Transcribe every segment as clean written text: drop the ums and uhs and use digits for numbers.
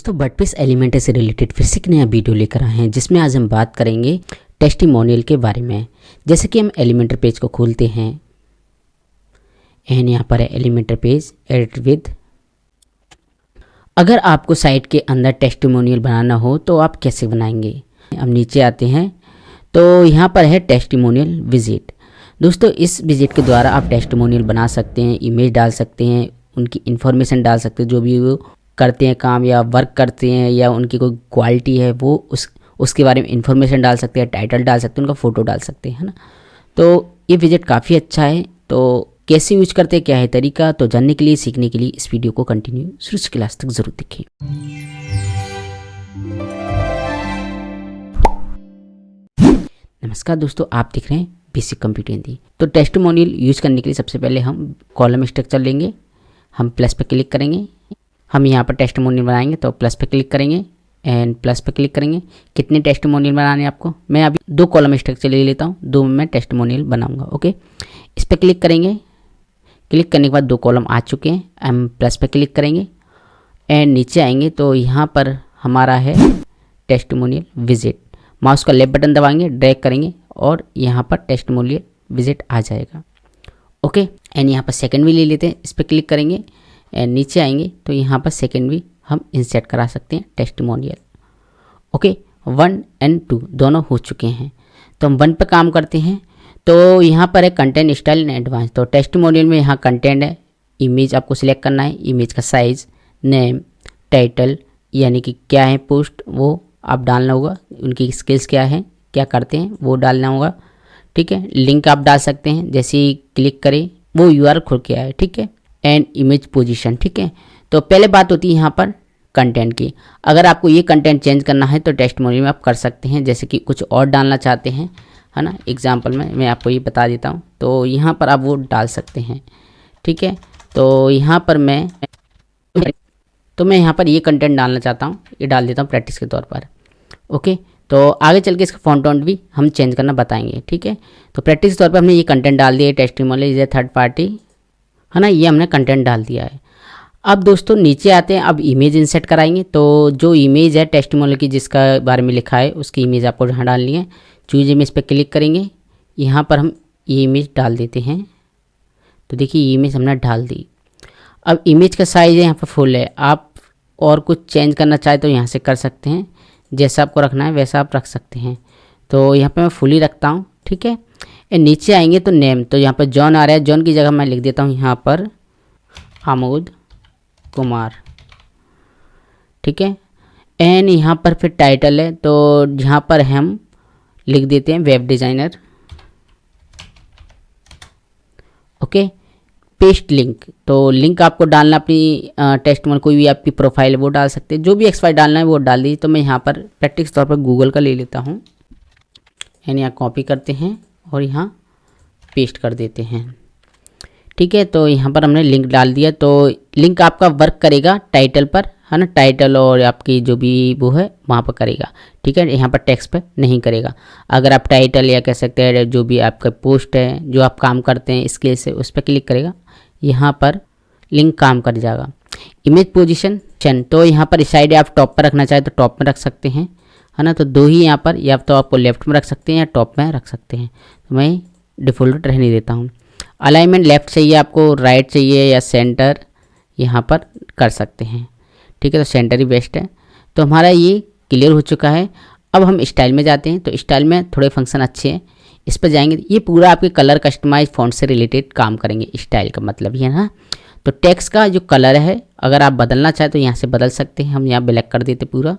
दोस्तों WordPress Elementor से related फिर से एक नया वीडियो लेकर आए हैं जिसमें आज हम बात करेंगे टेस्टिमोनियल के बारे में। जैसे कि हम एलिमेंटर पेज को खोलते हैं एंड यहाँ पर है एलिमेंटर पेज एडिट विद। अगर आपको साइट के अंदर टेस्टिमोनियल बनाना हो तो आप कैसे बनाएंगे। हम नीचे आते हैं तो यहाँ पर है टेस्टिमोनियल विजिट। दोस्तों इस विजिट के द्वारा आप टेस्टिमोनियल बना सकते हैं, इमेज डाल सकते हैं, उनकी इन्फॉर्मेशन डाल सकते हैं, जो भी वो करते हैं काम या वर्क करते हैं या उनकी कोई क्वालिटी है वो उसके बारे में इन्फॉर्मेशन डाल सकते हैं, टाइटल डाल सकते हैं, उनका फ़ोटो डाल सकते हैं, है ना। तो ये विजिट काफ़ी अच्छा है। तो कैसे यूज करते हैं, क्या है तरीका, तो जानने के लिए, सीखने के लिए इस वीडियो को कंटिन्यू शुरू से क्लास तक ज़रूर देखें। नमस्कार दोस्तों, आप देख रहे हैं बेसिक कंप्यूटर हिंदी। तो टेस्टिमोनियल यूज करने के लिए सबसे पहले हम कॉलम स्ट्रक्चर लेंगे, हम प्लस पे क्लिक करेंगे। हम यहाँ पर टेस्टिमोनियल बनाएंगे तो प्लस पे क्लिक करेंगे एंड प्लस पे क्लिक करेंगे। कितने टेस्टिमोनियल बनाने हैं आपको, मैं अभी 2 कॉलम स्ट्रक्चर ले लेता हूँ, 2 में मैं टेस्टिमोनियल बनाऊंगा। ओके, इस पर क्लिक करेंगे। क्लिक करने के बाद 2 कॉलम आ चुके हैं। हम प्लस पे क्लिक करेंगे एंड नीचे आएंगे तो यहाँ पर हमारा है टेस्टिमोनियल विजिट। माउस का लेफ्ट बटन दबाएंगे, ड्रैग करेंगे और यहाँ पर टेस्टिमोनियल विजिट आ जाएगा। ओके, एंड यहाँ पर सेकंड भी ले लेते हैं, इस पर क्लिक करेंगे एंड नीचे आएंगे तो यहाँ पर सेकंड भी हम इंसर्ट करा सकते हैं टेस्टिमोनियल। ओके, 1 और 2 दोनों हो चुके हैं। तो हम 1 पर काम करते हैं। तो यहाँ पर है कंटेंट स्टाइल एंड एडवांस। तो टेस्टिमोनियल में यहाँ कंटेंट है, इमेज आपको सिलेक्ट करना है, इमेज का साइज़, नेम, टाइटल यानी कि क्या है पोस्ट वो आप डालना होगा, उनकी स्किल्स क्या है, क्या करते हैं वो डालना होगा। ठीक है, लिंक आप डाल सकते हैं, जैसे ही क्लिक करें वो यूआरएल खुल के आए। ठीक है, एंड इमेज पोजीशन। ठीक है, तो पहले बात होती है यहाँ पर कंटेंट की। अगर आपको ये कंटेंट चेंज करना है तो टेस्टिमोनियल में आप कर सकते हैं, जैसे कि कुछ और डालना चाहते हैं, है ना। एग्जांपल में मैं आपको ये बता देता हूँ, तो यहाँ पर आप वो डाल सकते हैं। ठीक है, तो यहाँ पर मैं यहाँ पर ये कंटेंट डालना चाहता हूँ, ये डाल देता हूँ प्रैक्टिस के तौर पर। ओके, तो आगे चल के इसका फॉन्ट टोन भी हम चेंज करना बताएंगे। ठीक है, तो प्रैक्टिस के तौर पर हमने ये कंटेंट डाल दिया, testimonial is a third party, है ना, ये हमने कंटेंट डाल दिया है। अब दोस्तों नीचे आते हैं, अब इमेज इंसर्ट कराएंगे। तो जो इमेज है टेस्टिमोनियल की जिसका बारे में लिखा है उसकी इमेज आपको यहाँ डालनी है। चूज इमेज पे क्लिक करेंगे, यहाँ पर हम ये इमेज डाल देते हैं। तो देखिए ये इमेज हमने डाल दी। अब इमेज का साइज़ है यहाँ पर फुल है, आप और कुछ चेंज करना चाहे तो यहाँ से कर सकते हैं, जैसा आपको रखना है वैसा आप रख सकते हैं। तो यहाँ पर मैं फुल ही रखता हूँ। ठीक है, नीचे आएंगे तो नेम, तो यहाँ पर जॉन आ रहा है, जॉन की जगह मैं लिख देता हूँ यहाँ पर आमोद कुमार। ठीक है, एंड यहाँ पर फिर टाइटल है, तो यहाँ पर हम लिख देते हैं web designer. Okay, paste link, तो लिंक आपको डालना अपनी टेस्टिमोनियल कोई भी आपकी प्रोफाइल वो डाल सकते हैं, जो भी एक्सपायर डालना है वो डाल दीजिए। तो मैं यहाँ पर प्रैक्टिस तौर पर गूगल का ले लेता हूँ एंड यहाँ कॉपी करते हैं और यहाँ पेस्ट कर देते हैं। ठीक है, तो यहाँ पर हमने लिंक डाल दिया। तो लिंक आपका वर्क करेगा टाइटल पर, है ना, टाइटल और आपकी जो भी वो है वहाँ पर करेगा। ठीक है, यहाँ पर टेक्स्ट पे नहीं करेगा। अगर आप टाइटल या कह सकते हैं जो भी आपका पोस्ट है, जो आप काम करते हैं स्किल से, उस पर क्लिक करेगा, यहाँ पर लिंक काम कर जाएगा। इमेज पोजीशन, तो यहाँ पर इस साइड आप टॉप पर रखना चाहे तो टॉप में रख सकते हैं, है ना। तो 2 ही यहाँ पर, या तो आपको लेफ्ट में रख सकते हैं या टॉप में रख सकते हैं। तो मैं डिफ़ॉल्ट रहने देता हूँ। अलाइनमेंट लेफ़्ट चाहिए आपको, राइट चाहिए या सेंटर, यहाँ पर कर सकते हैं। ठीक है, तो सेंटर ही बेस्ट है। तो हमारा ये क्लियर हो चुका है। अब हम स्टाइल में जाते हैं। तो स्टाइल में थोड़े फंक्शन अच्छे हैं, इस पर जाएंगे। ये पूरा आपके कलर कस्टमाइज फॉन्ट से रिलेटेड काम करेंगे। स्टाइल का मतलब ये है ना। तो टेक्स्ट का जो कलर है अगर आप बदलना चाहें तो यहाँ से बदल सकते हैं। हम यहाँ ब्लैक कर देते पूरा।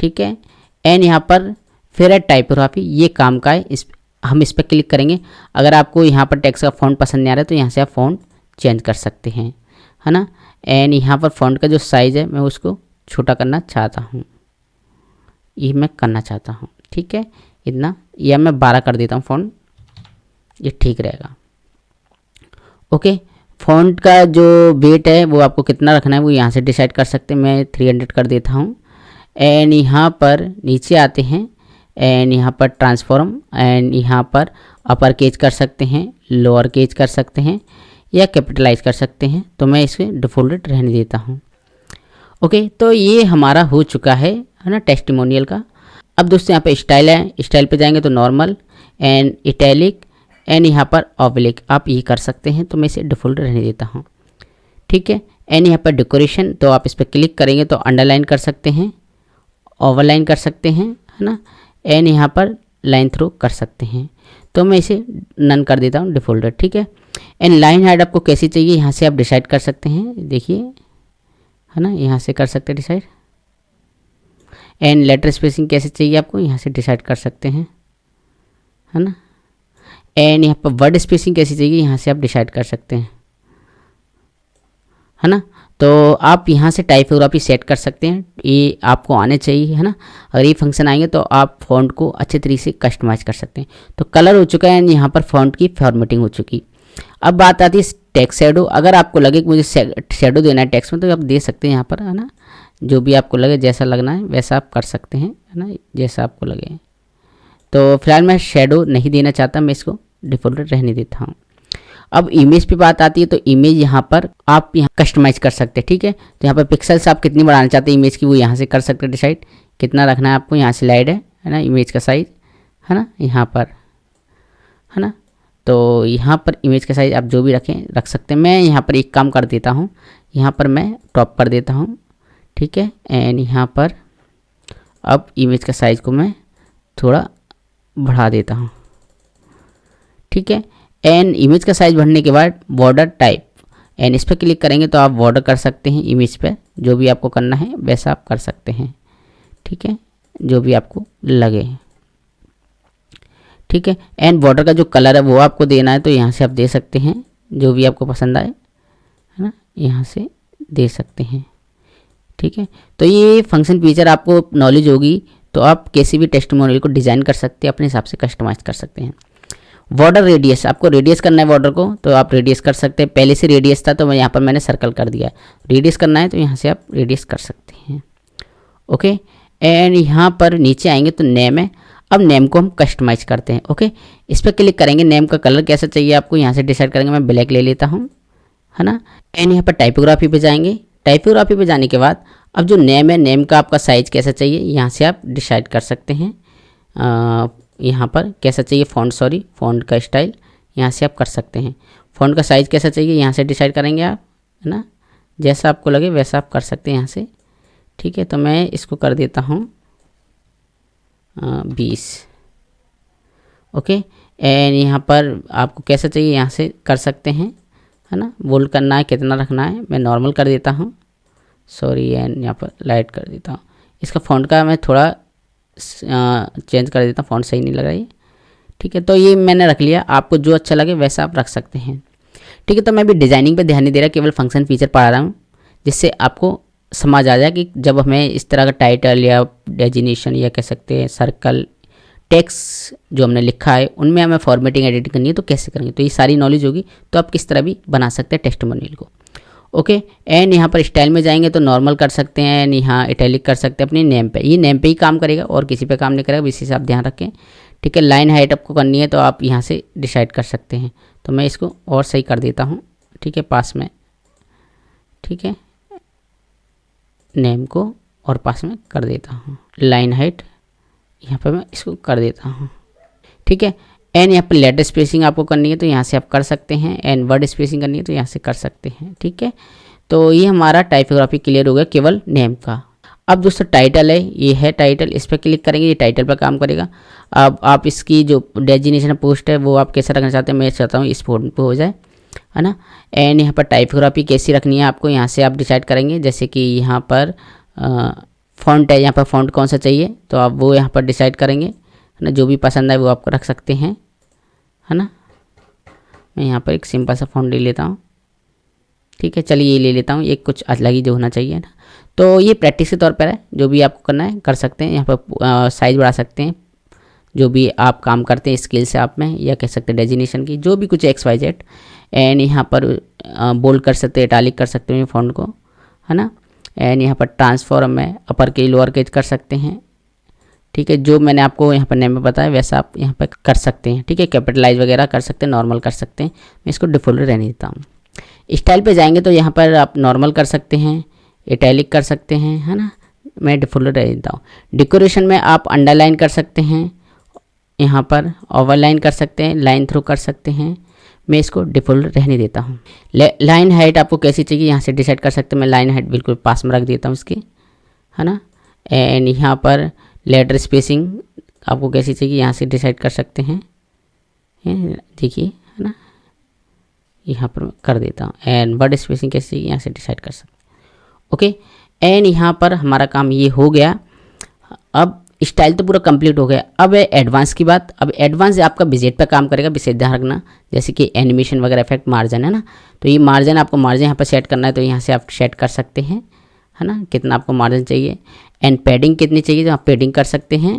ठीक है, एंड यहाँ पर फिर है टाइपोग्राफी, ये काम का है, हम इस पर क्लिक करेंगे। अगर आपको यहाँ पर टेक्स्ट का फ़ॉन्ट पसंद नहीं आ रहा है तो यहाँ से आप फ़ॉन्ट चेंज कर सकते हैं, है ना। एंड यहाँ पर फ़ॉन्ट का जो साइज़ है मैं उसको छोटा करना चाहता हूँ, ये मैं करना चाहता हूँ। ठीक है, इतना, या मैं 12 कर देता हूँ फ़ॉन्ट, ये ठीक रहेगा। ओके, फ़ॉन्ट का जो वेट है वो आपको कितना रखना है वो यहाँ से डिसाइड कर सकते हैं। मैं 300 कर देता हूँ। एंड यहाँ पर नीचे आते हैं एंड यहाँ पर ट्रांसफॉर्म, एंड यहाँ पर अपर केज कर सकते हैं, लोअर केज कर सकते हैं या कैपिटलाइज कर सकते हैं। तो मैं इसे डिफ़ॉल्ट रहने देता हूँ। ओके, तो ये हमारा हो चुका है ना टेस्टिमोनियल का। अब दोस्तों यहाँ पे स्टाइल है, स्टाइल पे जाएंगे तो नॉर्मल एंड इटैलिक एंड यहाँ पर ऑब्लिक आप ये कर सकते हैं, तो मैं इसे डिफ़ॉल्ट रहने देता हूँ, ठीक है। एंड यहाँ पर डेकोरेशन, तो आप इस पर क्लिक करेंगे तो अंडरलाइन कर सकते हैं, ओवरलाइन कर सकते हैं, है ना। एंड यहाँ पर लाइन थ्रू कर सकते हैं, तो मैं इसे नन कर देता हूँ डिफ़ॉल्ट, ठीक है। एंड लाइन हाइट आपको कैसी चाहिए यहाँ से आप डिसाइड कर सकते हैं, देखिए, है ना, यहाँ से कर सकते हैं डिसाइड। एंड लेटर स्पेसिंग कैसे चाहिए आपको यहाँ से डिसाइड कर सकते हैं, है ना। एंड यहाँ पर वर्ड स्पेसिंग कैसी चाहिए यहाँ से आप डिसाइड कर सकते हैं, है ना। तो आप यहाँ से टाइपोग्राफी सेट कर सकते हैं, ये आपको आने चाहिए, है ना। अगर ये फंक्शन आएंगे तो आप फ़ॉन्ट को अच्छे तरीके से कस्टमाइज़ कर सकते हैं। तो कलर हो चुका है, यहाँ पर फ़ॉन्ट की फॉर्मेटिंग हो चुकी। अब बात आती है टेक्स्ट शैडो। अगर आपको लगे कि मुझे शैडो देना है टेक्स्ट में, तो आप दे सकते हैं यहाँ पर, है ना। जो भी आपको लगे, जैसा लगना है वैसा आप कर सकते हैं, है ना, जैसा आपको लगे। तो फिलहाल मैं शैडो नहीं देना चाहता, मैं इसको डिफ़ॉल्ट रहने देता हूँ। अब इमेज पे बात आती है, तो इमेज यहाँ पर आप यहाँ कस्टमाइज़ कर सकते हैं, ठीक है। तो यहाँ पर पिक्सल्स आप कितनी बढ़ाना चाहते हैं इमेज की, वो यहाँ से कर सकते हैं डिसाइड, कितना रखना है आपको। यहाँ स्लाइड है ना, इमेज का साइज़, है ना, यहाँ पर, है ना। तो यहाँ पर इमेज का साइज़ आप जो भी रखें रख सकते हैं। मैं यहाँ पर एक काम कर देता हूँ, यहाँ पर मैं टॉप कर देता हूँ, ठीक है। एंड यहाँ पर अब इमेज का साइज़ को मैं थोड़ा बढ़ा देता हूँ, ठीक है। एंड इमेज का साइज़ बढ़ने के बाद बॉर्डर टाइप, एंड इस पर क्लिक करेंगे तो आप बॉर्डर कर सकते हैं इमेज पे, जो भी आपको करना है वैसा आप कर सकते हैं, ठीक है, जो भी आपको लगे, ठीक है। एंड बॉर्डर का जो कलर है वो आपको देना है, तो यहाँ से आप दे सकते हैं, जो भी आपको पसंद आए, है ना, यहाँ से दे सकते हैं, ठीक है। तो ये फंक्शन फीचर आपको नॉलेज होगी तो आप किसी भी टेस्टिमोनियल को डिज़ाइन कर सकते हैं, अपने हिसाब से कस्टमाइज़ कर सकते हैं। बॉर्डर रेडियस, आपको रेडियस करना है बॉर्डर को, तो आप रेडियस कर सकते हैं। पहले से रेडियस था तो मैं यहाँ पर मैंने सर्कल कर दिया। रेडियस करना है तो यहाँ से आप रेडियस कर सकते हैं, ओके। एंड यहाँ पर नीचे आएंगे तो नेम है। अब नेम को हम कस्टमाइज़ करते हैं, ओके। इस पर क्लिक करेंगे, नेम का कलर कैसा चाहिए आपको यहाँ से डिसाइड करेंगे, मैं ब्लैक ले लेता हूँ, है ना। एंड यहाँ पर टाइपोग्राफी पे जाएंगे। टाइपोग्राफी पे जाने के बाद अब जो नेम है, नेम का आपका साइज़ कैसा चाहिए यहाँ से आप डिसाइड कर सकते हैं। यहाँ पर कैसा चाहिए फ़ॉन्ट का स्टाइल यहाँ से आप कर सकते हैं। फ़ॉन्ट का साइज़ कैसा चाहिए यहाँ से डिसाइड करेंगे आप, है ना, जैसा आपको लगे वैसा आप कर सकते हैं यहाँ से, ठीक है। तो मैं इसको कर देता हूँ 20, ओके। एंड यहाँ पर आपको कैसा चाहिए यहाँ से कर सकते हैं, है ना। बोल्ड करना है, कितना रखना है, मैं नॉर्मल कर देता हूँ, एंड यहाँ पर लाइट कर देता हूँ। इसका फ़ॉन्ट का मैं थोड़ा चेंज कर देता हूँ, फ़ॉन्ट सही नहीं लग रहा है, ठीक है। तो ये मैंने रख लिया, आपको जो अच्छा लगे वैसा आप रख सकते हैं, ठीक है। तो मैं भी डिज़ाइनिंग पे ध्यान नहीं दे रहा, केवल फंक्शन फीचर पढ़ा रहा हूँ, जिससे आपको समझ आ जाए कि जब हमें इस तरह का टाइटल या डेजिनेशन या कह सकते हैं सर्कल टेक्स्ट जो हमने लिखा है उनमें हमें फॉर्मेटिंग एडिटिंग करनी है तो कैसे करेंगे। तो ये सारी नॉलेज होगी तो आप किस तरह भी बना सकते हैं टेस्टिमोनियल को, ओके। एंड यहाँ पर स्टाइल में जाएंगे तो नॉर्मल कर सकते हैं, एंड यहाँ इटैलिक कर सकते हैं अपने नेम पे। ये नेम पे ही काम करेगा और किसी पे काम नहीं करेगा, इसी से आप ध्यान रखें, ठीक है। लाइन हाइट आपको करनी है तो आप यहाँ से डिसाइड कर सकते हैं। तो मैं इसको और सही कर देता हूँ, ठीक है, पास में, ठीक है, नेम को और पास में कर देता हूँ। लाइन हाइट यहाँ पर मैं इसको कर देता हूँ, ठीक है। एंड यहाँ पर लेटर स्पेसिंग आपको करनी है तो यहाँ से आप कर सकते हैं, एंड वर्ड स्पेसिंग करनी है तो यहाँ से कर सकते हैं, ठीक है। तो ये हमारा टाइपोग्राफी क्लियर हो गया केवल नेम का। अब दोस्तों टाइटल है, ये है टाइटल, इस पर क्लिक करेंगे, ये टाइटल पर काम करेगा। अब आप इसकी जो डेजिनेशन पोस्ट है वो आप कैसे रखना चाहते हैं, मैं चाहता हूँ इस फोन पर हो जाए, है ना। एंड यहाँ पर टाइपोग्राफी कैसी रखनी है आपको यहाँ से आप डिसाइड करेंगे, जैसे कि यहाँ पर फ़ॉन्ट है, यहाँ पर फ़ॉन्ट कौन सा चाहिए तो आप वो यहाँ पर डिसाइड करेंगे, है ना। जो भी पसंद है वो आपको रख सकते हैं, है ना। मैं यहाँ पर एक सिंपल सा फ़ॉन्ट ले लेता हूँ, ठीक है। चलिए ये ले लेता हूँ, एक कुछ अलग ही जो होना चाहिए ना। तो ये प्रैक्टिस के तौर पर है, जो भी आपको करना है कर सकते हैं। यहाँ पर साइज़ बढ़ा सकते हैं, जो भी आप काम करते हैं स्किल से आप में, या कह सकते हैं डेजिनेशन की जो भी कुछ XYZ। एंड यहाँ पर बोल्ड कर सकते हैं, इटैलिक कर सकते हैं फ़ॉन्ट को, है ना। एंड यहाँ पर ट्रांसफॉर्म में अपर केस लोअर केस कर सकते हैं, ठीक है। जो मैंने आपको यहाँ पर नेम में बताया वैसा आप यहाँ पर कर सकते हैं, ठीक है। कैपिटलाइज वगैरह कर सकते हैं, नॉर्मल कर सकते हैं, मैं इसको डिफ़ॉल्ट रहने देता हूँ। स्टाइल पे जाएंगे तो यहाँ पर आप नॉर्मल कर सकते हैं, इटैलिक कर सकते हैं, है ना। मैं डिफॉल्ट रह देता हूँ। डेकोरेशन में आप अंडरलाइन कर सकते हैं, यहाँ पर ओवरलाइन कर सकते हैं, लाइन थ्रू कर सकते हैं। मैं इसको डिफॉल्ट रहने देता हूँ। लाइन हाइट आपको कैसी चाहिए यहाँ से डिसाइड कर सकते हैं। मैं लाइन हाइट बिल्कुल पास में रख देता हूँ इसके, है ना। एंड यहाँ पर लेटर स्पेसिंग आपको कैसी चाहिए यहाँ से डिसाइड कर सकते हैं, देखिए, है ना। यहाँ पर कर देता हूँ। एंड वर्ड स्पेसिंग कैसी चाहिए यहाँ से डिसाइड कर सकते हैं। ओके, एंड यहाँ पर हमारा काम ये हो गया। अब स्टाइल तो पूरा कंप्लीट हो गया। अब है एडवांस की बात। अब एडवांस आपका विजेट पे काम करेगा, विशेष ध्यान रखना, जैसे कि एनिमेशन वगैरह इफेक्ट, मार्जिन, है ना। तो ये मार्जिन आपको मार्जिन यहाँ पर सेट करना है, तो यहाँ से आप सेट कर सकते हैं, है ना, कितना आपको मार्जिन चाहिए। एंड पैडिंग कितनी चाहिए तो आप पैडिंग कर सकते हैं,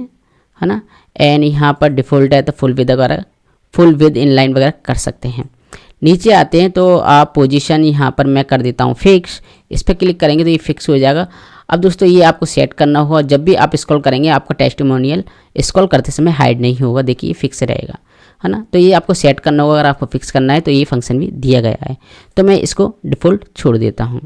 है ना। एंड यहाँ पर डिफ़ॉल्ट है तो फुल विद वगैरह, फुल विद इनलाइन वगैरह कर सकते हैं। नीचे आते हैं तो आप पोजीशन यहाँ पर मैं कर देता हूँ फिक्स। इस पर क्लिक करेंगे तो ये फिक्स हो जाएगा। अब दोस्तों ये आपको सेट करना होगा, जब भी आप स्क्रॉल करेंगे आपका टेस्टिमोनियल स्क्रॉल करते समय हाइड नहीं होगा, देखिए फिक्स रहेगा, है ना। तो ये आपको सेट करना होगा। अगर आपको फिक्स करना है तो ये फंक्शन भी दिया गया है, तो मैं इसको डिफ़ॉल्ट छोड़ देता हूँ।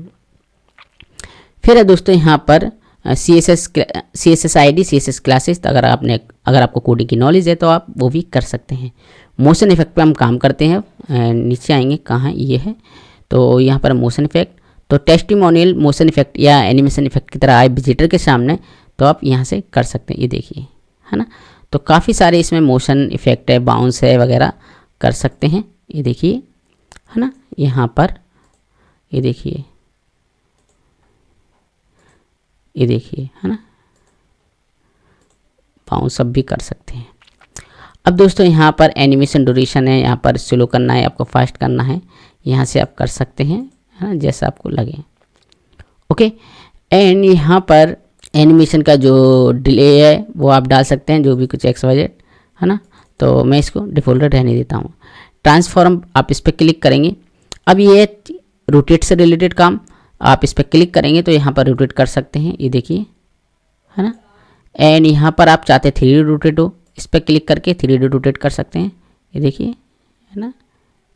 फिर है दोस्तों यहाँ पर CSS ID, CSS क्लासेस। अगर आपको कोडिंग की नॉलेज है तो आप वो भी कर सकते हैं। मोशन इफेक्ट पे हम काम करते हैं। नीचे आएंगे, कहाँ ये है, तो यहाँ पर मोशन इफेक्ट। तो टेस्टिमोनियल मोशन इफेक्ट या एनिमेशन इफेक्ट की तरह आए विजिटर के सामने, तो आप यहाँ से कर सकते हैं, ये देखिए, है ना। तो काफ़ी सारे इसमें मोशन इफेक्ट है, बाउंस है वगैरह कर सकते हैं, ये देखिए, है ना। यहाँ पर ये देखिए, ये देखिए, है ना, बाउंस सब भी कर सकते हैं। अब दोस्तों यहाँ पर एनिमेशन ड्यूरेशन है, यहाँ पर स्लो करना है, आपको फास्ट करना है, यहाँ से आप कर सकते हैं, है ना, जैसा आपको लगे। ओके, एंड यहाँ पर एनिमेशन का जो डिले है वो आप डाल सकते हैं, जो भी कुछ XYZ, है ना। तो मैं इसको डिफ़ॉल्ट रहने देता हूँ। ट्रांसफॉर्म आप इस पर क्लिक करेंगे। अब ये रोटेट से रिलेटेड काम, आप इस पर क्लिक करेंगे तो यहाँ पर रोटेट कर सकते हैं, ये देखिए, है ना। एंड यहाँ पर आप चाहते हैं 3D रोटेट हो, इस पर क्लिक करके 3D रोटेट कर सकते हैं, ये देखिए, है ना,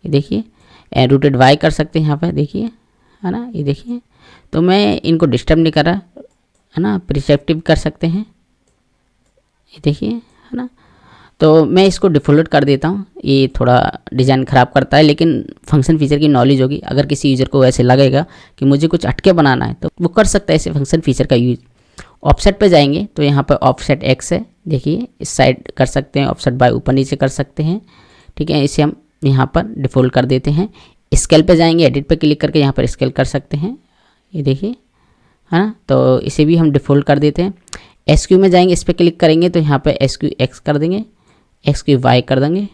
ये देखिए। एंड रोटेट वाई कर सकते हैं यहाँ पर, देखिए, है ना, ये देखिए। तो मैं इनको डिस्टर्ब नहीं कर रहा, है ना, प्रिसेप्टिव कर सकते हैं, ये देखिए, है ना। तो मैं इसको डिफ़ॉल्ट कर देता हूँ। ये थोड़ा डिज़ाइन ख़राब करता है, लेकिन फंक्शन फीचर की नॉलेज होगी। अगर किसी यूज़र को ऐसे लगेगा कि मुझे कुछ हटके बनाना है तो वो कर सकता है ऐसे फंक्शन फीचर का यूज। ऑफसेट पे जाएंगे तो यहाँ पर ऑफसेट X है, देखिए, इस साइड कर सकते हैं, ऑफसेट बाय ऊपर नीचे कर सकते हैं, ठीक है। इसे हम यहाँ पर डिफ़ॉल्ट कर देते हैं। स्केल पे जाएंगे, एडिट पे क्लिक करके यहाँ पर स्केल कर सकते हैं, ये देखिए, है ना। तो इसे भी हम डिफ़ॉल्ट कर देते हैं। SQ में जाएंगे, इस पर क्लिक करेंगे तो यहाँ पर SQ X कर देंगे, XQ Y कर देंगे, है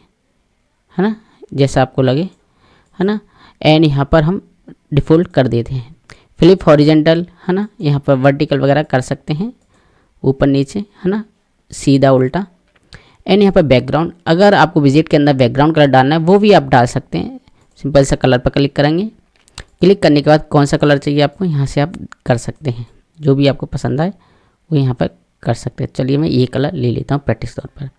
ना, जैसा आपको लगे, है ना। एंड यहाँ पर हम डिफ़ॉल्ट कर देते हैं। फ्लिप हॉरिजेंटल, है ना, यहाँ पर वर्टिकल वगैरह कर सकते हैं, ऊपर नीचे, है ना, सीधा उल्टा। एंड यहाँ पर बैकग्राउंड, अगर आपको विजिट के अंदर बैकग्राउंड कलर डालना है वो भी आप डाल सकते हैं। सिंपल सा कलर पर क्लिक करेंगे, क्लिक करने के बाद कौन सा कलर चाहिए आपको यहाँ से आप कर सकते हैं, जो भी आपको पसंद आए वो यहाँ पर कर सकते हैं। चलिए मैं ये कलर ले लेता हूँ प्रैक्टिस तौर पर।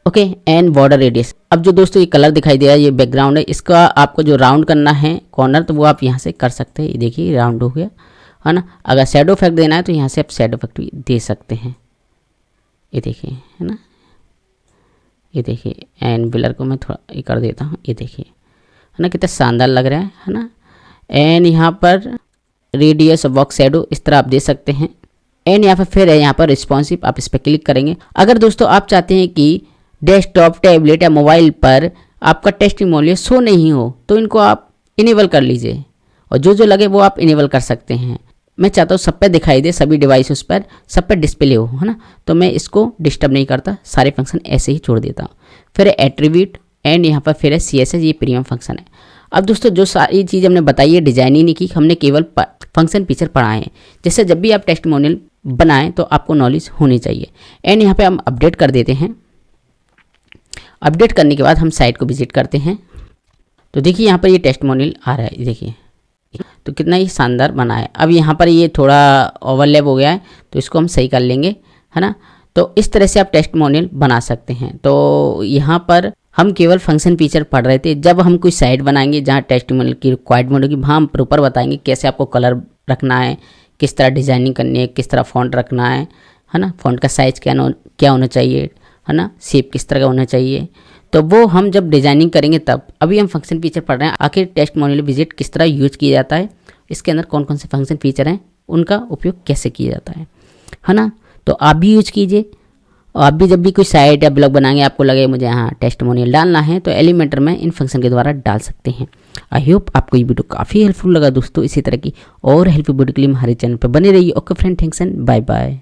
Okay, and border radius. अब जो दोस्तों ये कलर दिखाई दे रहा है, ये बैकग्राउंड है, इसका आपको जो राउंड करना है कॉर्नर, तो वो आप यहाँ से कर सकते हैं, ये देखिए राउंड हो गया, है ना। अगर शैडो इफेक्ट देना है तो यहाँ से आप शैडो इफेक्ट भी दे सकते हैं, ये देखिए, है ना, ये देखिए। एंड ब्लर को मैं थोड़ा ये कर देता हूँ, ये देखिए, है ना, कितना शानदार लग रहा है ना। एंड यहाँ पर रेडियस बॉक्स शैडो इस तरह आप दे सकते हैं। एंड यहाँ पर फिर है यहाँ पर रिस्पॉन्सिव, आप इस पर क्लिक करेंगे। अगर दोस्तों आप चाहते हैं कि डेस्कटॉप, टैबलेट या मोबाइल पर आपका टेस्टिमोनियल शो नहीं हो तो इनको आप इनेबल कर लीजिए, और जो लगे वो आप इनेबल कर सकते हैं। मैं चाहता हूँ सब पे दिखाई दे, सभी डिवाइसेस पर सब पे डिस्प्ले हो, है ना। तो मैं इसको डिस्टर्ब नहीं करता, सारे फंक्शन ऐसे ही छोड़ देता हूँ। फिर है एट्रीब्यूट, एंड यहाँ पर फिर है CSS, ये प्रीमियम फंक्शन है। अब दोस्तों जो सारी चीज़ हमने बताई है डिजाइन ही नहीं की, हमने केवल फंक्शन फीचर पढ़ाए हैं। जैसे जब भी आप टेस्टिमोनियल बनाएं तो आपको नॉलेज होनी चाहिए। एंड यहाँ पे हम अपडेट कर देते हैं। अपडेट करने के बाद हम साइट को विजिट करते हैं, तो देखिए यहाँ पर ये टेस्टिमोनियल आ रहा है, देखिए, तो कितना ही शानदार बना है। अब यहाँ पर ये थोड़ा ओवरलैप हो गया है, तो इसको हम सही कर लेंगे, है ना। तो इस तरह से आप टेस्टिमोनियल बना सकते हैं। तो यहाँ पर हम केवल फंक्शन फीचर पढ़ रहे थे। जब हम कोई साइट बनाएंगे जहाँ टेस्टिमोनियल की रिक्वायर्डमेंट होगी, वहाँ हम प्रॉपर बताएंगे कैसे आपको कलर रखना है, किस तरह डिज़ाइनिंग करनी है, किस तरह फ़ॉन्ट रखना है ना, फ़ॉन्ट का साइज़ क्या होना चाहिए, है ना, शेप किस तरह का होना चाहिए। तो वो हम जब डिज़ाइनिंग करेंगे तब। अभी हम फंक्शन फीचर पढ़ रहे हैं, आखिर टेस्टिमोनियल विजिट किस तरह यूज किया जाता है, इसके अंदर कौन कौन से फंक्शन फीचर हैं, उनका उपयोग कैसे किया जाता है ना। तो आप भी यूज कीजिए। आप भी जब भी कोई साइट या ब्लॉग बनाएंगे, आपको लगे मुझे यहाँ टेस्टिमोनियल डालना है, तो एलिमेंटर में इन फंक्शन के द्वारा डाल सकते हैं। आई होप आपको ये वीडियो काफ़ी हेल्पफुल लगा दोस्तों। इसी तरह की और हेल्पफुल वीडियो के लिए हमारे चैनल पर बने रहिए। Okay friend, thanks and bye bye.